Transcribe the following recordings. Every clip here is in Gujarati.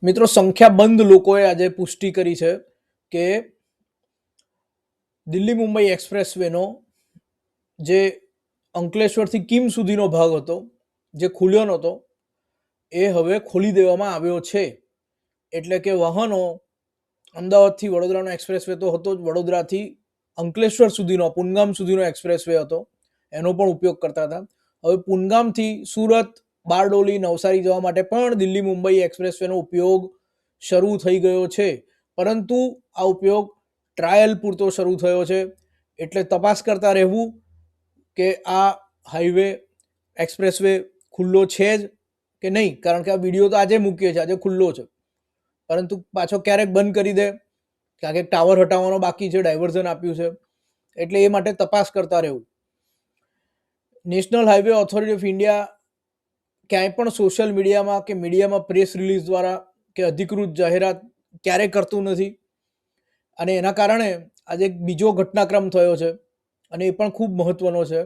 મિત્રો, સંખ્યાબંધ લોકોએ આજે પુષ્ટિ કરી છે કે દિલ્હી મુંબઈ એક્સપ્રેસવેનો જે અંકલેશ્વરથી કિમ સુધીનો ભાગ હતો, જે ખુલ્યો નહોતો, એ હવે ખોલી દેવામાં આવ્યો છે. એટલે કે વાહનો અમદાવાદથી વડોદરાનો એક્સપ્રેસવે તો હતો જ, વડોદરાથી અંકલેશ્વર સુધીનો, પુનગામ સુધીનો એક્સપ્રેસવે હતો, એનો પણ ઉપયોગ કરતા હતા. હવે પુનગામથી સુરત, બારડોલી, નવસારી જવા માટે પણ દિલ્હી મુંબઈ એક્સપ્રેસવેનો ઉપયોગ શરૂ થઈ ગયો છે. પરંતુ આ ઉપયોગ ટ્રાયલ પૂરતો શરૂ થયો છે. એટલે તપાસ કરતા રહેવું કે આ હાઈવે એક્સપ્રેસવે ખુલ્લો છે જ કે નહીં. કારણ કે આ વિડીયો તો આજે મૂકીએ છીએ, આજે ખુલ્લો છે, પરંતુ પાછો ક્યારેક બંધ કરી દે, કારણ કે ટાવર હટાવવાનો બાકી છે, ડાયવર્ઝન આપ્યું છે. એટલે એ માટે તપાસ કરતા રહેવું. National highway authority of India ક્યાંય પણ સોશિયલ મીડિયામાં કે મીડિયામાં પ્રેસ રિલીઝ દ્વારા કે અધિકૃત જાહેરાત ક્યારેય કરતું નથી. અને એના કારણે આજે એક બીજો ઘટનાક્રમ થયો છે, અને એ પણ ખૂબ મહત્વનો છે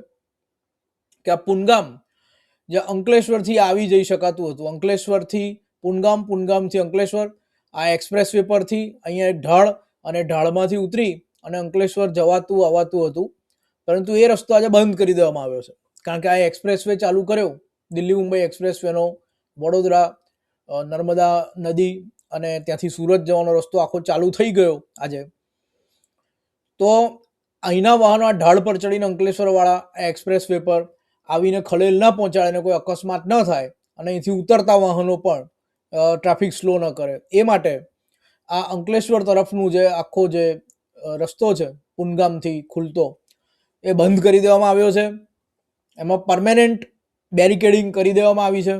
કે આ પુનગામ જે અંકલેશ્વરથી આવી જઈ શકાતું હતું, અંકલેશ્વરથી પુનગામ, પુનગામથી અંકલેશ્વર, આ એક્સપ્રેસવે પરથી અહીંયા એક ઢાળ, અને ઢાળમાંથી ઉતરી અને અંકલેશ્વર જવાતું આવતું હતું. પરંતુ એ રસ્તો આજે બંધ કરી દેવામાં આવ્યો છે, કારણ કે આ એક્સપ્રેસવે ચાલુ કર્યો, દિલ્હી મુંબઈ એક્સપ્રેસવેનો, વડોદરા, નર્મદા નદી અને ત્યાંથી સુરત જવાનો રસ્તો આખો ચાલુ થઈ ગયો આજે. તો અહીંના વાહનો આ ઢાળ પર ચડીને અંકલેશ્વરવાળા એક્સપ્રેસવે પર આવીને ખલેલ ન પહોંચાડે અને કોઈ અકસ્માત ન થાય, અને અહીંથી ઉતરતા વાહનો પણ ટ્રાફિક સ્લો ન કરે, એ માટે આ અંકલેશ્વર તરફનું જે આખો જે રસ્તો છે પુનગામથી ખુલતો, એ બંધ કરી દેવામાં આવ્યો છે. એમાં પરમેનન્ટ બેરિકેડિંગ કરી દેવામાં આવી છે,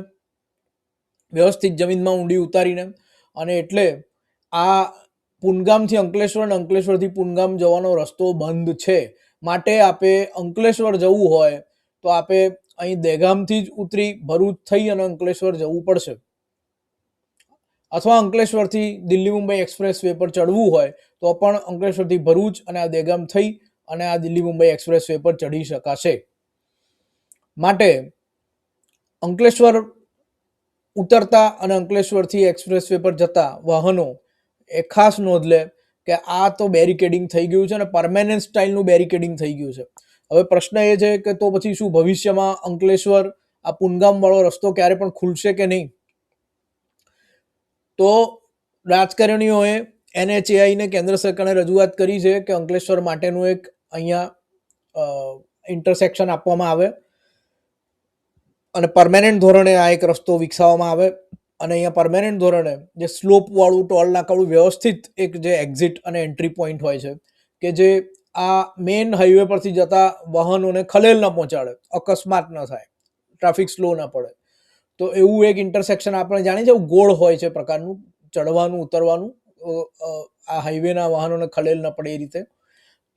વ્યવસ્થિત જમીનમાં ઊંડી ઉતારીને. અને એટલે આ પુનગામથી અંકલેશ્વર અને અંકલેશ્વરથી પુનગામ જવાનો રસ્તો બંધ છે. માટે આપે અંકલેશ્વર જવું હોય તો આપે અહીં દહેગામથી જ ઉતરી ભરૂચ થઈ અને અંકલેશ્વર જવું પડશે, અથવા અંકલેશ્વરથી દિલ્હી મુંબઈ એક્સપ્રેસવે પર ચડવું હોય તો પણ અંકલેશ્વરથી ભરૂચ અને આ દહેગામ થઈ અને આ દિલ્હી મુંબઈ એક્સપ્રેસવે પર ચડી શકાશે. માટે અંકલેશ્વર ઉતરતા અને અંકલેશ્વરથી એક્સપ્રેસવે પર જતા વાહનો એ ખાસ નોંધ લે કે આ તો બેરિકેડિંગ થઈ ગયું છે, અને પરમેનન્ટ સ્ટાઇલનું બેરિકેડિંગ થઈ ગયું છે. હવે પ્રશ્ન એ છે કે તો પછી શું ભવિષ્યમાં અંકલેશ્વર આ પુનગામવાળો રસ્તો ક્યારે પણ ખુલશે કે નહીં? તો રાજકારણીઓએ NHAIને કેન્દ્ર સરકારને રજૂઆત કરી છે કે અંકલેશ્વર માટેનું એક અહીંયા ઇન્ટરસેક્શન આપવામાં આવે અને પરમેનન્ટ ધોરણે આ એક રસ્તો વિકસાવવામાં આવે, અને અહીંયા પરમેનન્ટ ધોરણે જે સ્લોપવાળું, ટોલ નાકાવાળું વ્યવસ્થિત એક જે એક્ઝિટ અને એન્ટ્રી પોઈન્ટ હોય છે, કે જે આ મેઇન હાઈવે પરથી જતા વાહનોને ખલેલ ન પહોંચાડે, અકસ્માત ન થાય, ટ્રાફિક સ્લો ન પડે. તો એવું એક ઇન્ટરસેક્શન આપણે જાણીએ છીએ, ગોળ હોય છે પ્રકારનું, ચડવાનું ઉતરવાનું, આ હાઈવેના વાહનોને ખલેલ ન પડે એ રીતે.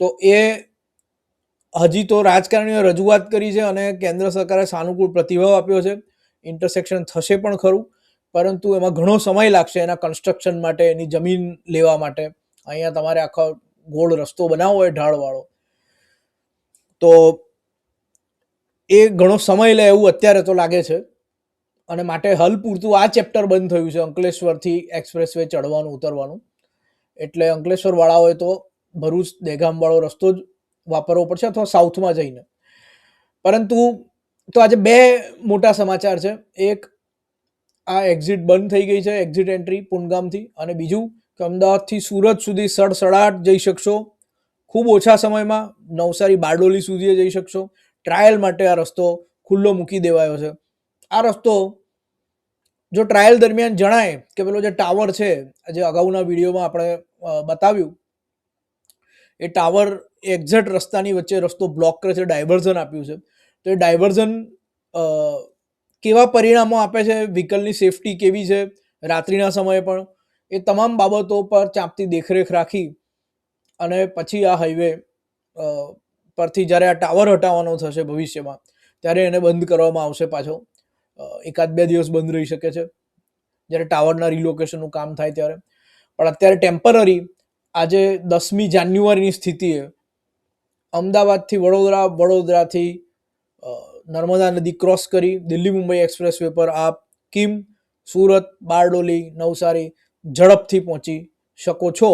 તો એ હજી તો રાજકારણીઓએ રજૂઆત કરી છે અને કેન્દ્ર સરકારે સાનુકૂળ પ્રતિભાવ આપ્યો છે. ઇન્ટરસેક્શન થશે પણ ખરું, પરંતુ એમાં ઘણો સમય લાગશે એના કન્સ્ટ્રક્શન માટે, એની જમીન લેવા માટે. અહીંયા તમારે આખો ગોળ રસ્તો બનાવવો હોય ઢાળવાળો, તો એ ઘણો સમય લે એવું અત્યારે તો લાગે છે. અને માટે હાલ પૂરતું આ ચેપ્ટર બંધ થયું છે, અંકલેશ્વરથી એક્સપ્રેસવે ચડવાનું ઉતરવાનું. એટલે અંકલેશ્વર વાળાઓએ તો ભરૂચ દહેગામવાળો રસ્તો જ વાપરવો પડશે, અથવા સાઉથમાં જઈને. પરંતુ તો આજે બે મોટા સમાચાર છે. એક, આ એક્ઝિટ બંધ થઈ ગઈ છે, એક્ઝિટ એન્ટ્રી પુનગામથી. અને બીજું કે અમદાવાદથી સુરત સુધી સડસડાટ જઈ શકશો ખૂબ ઓછા સમયમાં, નવસારી બારડોલી સુધી જઈ શકશો. ટ્રાયલ માટે આ રસ્તો ખુલ્લો મૂકી દેવાયો છે. આ રસ્તો જો ટ્રાયલ દરમિયાન જણાય કે પેલો જે ટાવર છે, જે અગાઉના વિડીયોમાં આપણે બતાવ્યું, એ ટાવર એક્ઝેક્ટ રસ્તાની વચ્ચે રસ્તો બ્લોક કરે છે, ડાયવર્ઝન આપ્યું છે. તો એ ડાયવર્ઝન કેવા પરિણામો આપે છે, વ્હીકલની સેફટી કેવી છે રાત્રિના સમયે પણ, એ તમામ બાબતો પર ચાંપતી દેખરેખ રાખી અને પછી આ હાઈવે પરથી જ્યારે આ ટાવર હટાવવાનો થશે ભવિષ્યમાં, ત્યારે એને બંધ કરવામાં આવશે પાછો. 1-2 દિવસ બંધ રહી શકે છે જ્યારે ટાવરના રિલોકેશનનું કામ થાય ત્યારે. પણ અત્યારે ટેમ્પરરી આજે 10મી જાન્યુઆરીની સ્થિતિએ અમદાવાદથી વડોદરા, વડોદરાથી નર્મદા નદી ક્રોસ કરી દિલ્હી મુંબઈ એક્સપ્રેસવે પર આ કિમ, સુરત, બારડોલી, નવસારી ઝડપથી પહોંચી શકો છો.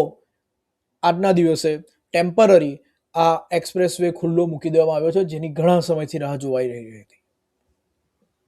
આજના દિવસે ટેમ્પરરી આ એક્સપ્રેસ વે ખુલ્લો મૂકી દેવામાં આવ્યો છે, જેની ઘણા સમયથી રાહ જોવાઈ રહી હતી.